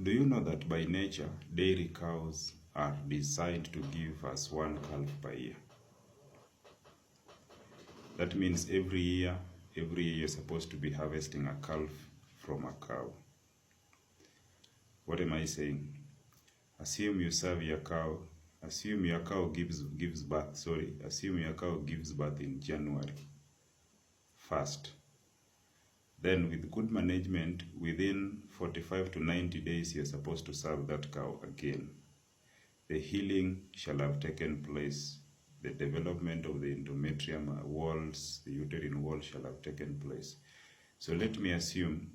Do you know that by nature, dairy cows are designed to give us one calf per year? That means every year you're supposed to be harvesting a calf from a cow. What am I saying? Assume you serve your cow, assume your cow gives birth, assume your cow gives birth in January 1st. Then with good management, within 45 to 90 days, you're supposed to serve that cow again. The healing shall have taken place. The development of the endometrium walls, the uterine wall shall have taken place. So let me assume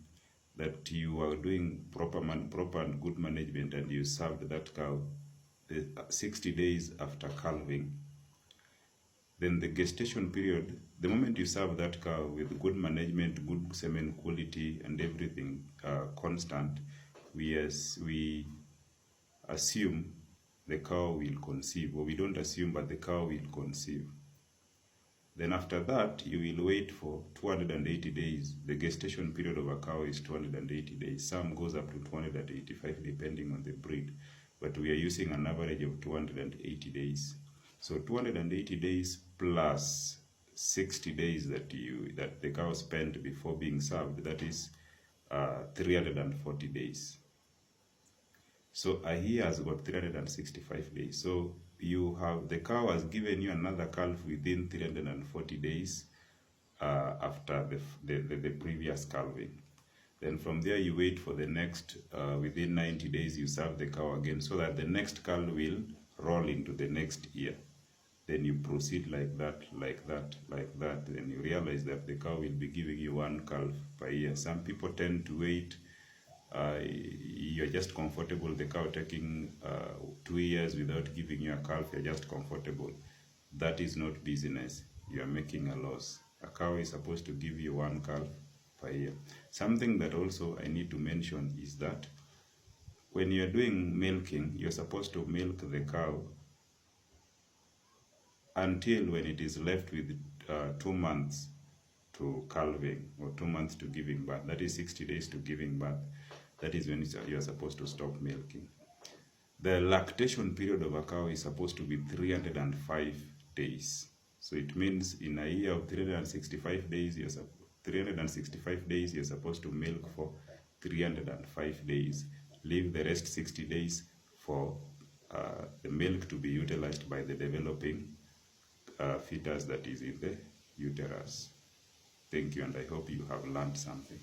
that you are doing proper and good management, and you served that cow 60 days after calving. Then the gestation period, the moment you serve that cow with good management, good semen quality, and everything constant, we assume the cow will conceive, or we don't assume, but the cow will conceive. Then after that, you will wait for 280 days. The gestation period of a cow is 280 days. Some goes up to 285 depending on the breed, but we are using an average of 280 days. So 280 days plus 60 days that the cow spent before being served, that is 340 days. So a year has got 365 days. So the cow has given you another calf within 340 days after the previous calving. Then from there you wait for the next, within 90 days you serve the cow again, so that the next calf will roll into the next year. Then you proceed like that. Then you realize that the cow will be giving you one calf per year. Some people tend to wait. You're just comfortable, the cow taking 2 years without giving you a calf, you're just comfortable. That is not business. You are making a loss. A cow is supposed to give you one calf per year. Something that also I need to mention is that when you're doing milking, you're supposed to milk the cow until when it is left with 2 months to calving, or 2 months to giving birth. That is 60 days to giving birth. That is when you are supposed to stop milking. The lactation period of a cow is supposed to be 305 days. So it means in a year of 365 days, you're supposed to milk for 305 days. Leave the rest 60 days for the milk to be utilized by the developing fetus that is in the uterus. Thank you, and I hope you have learned something.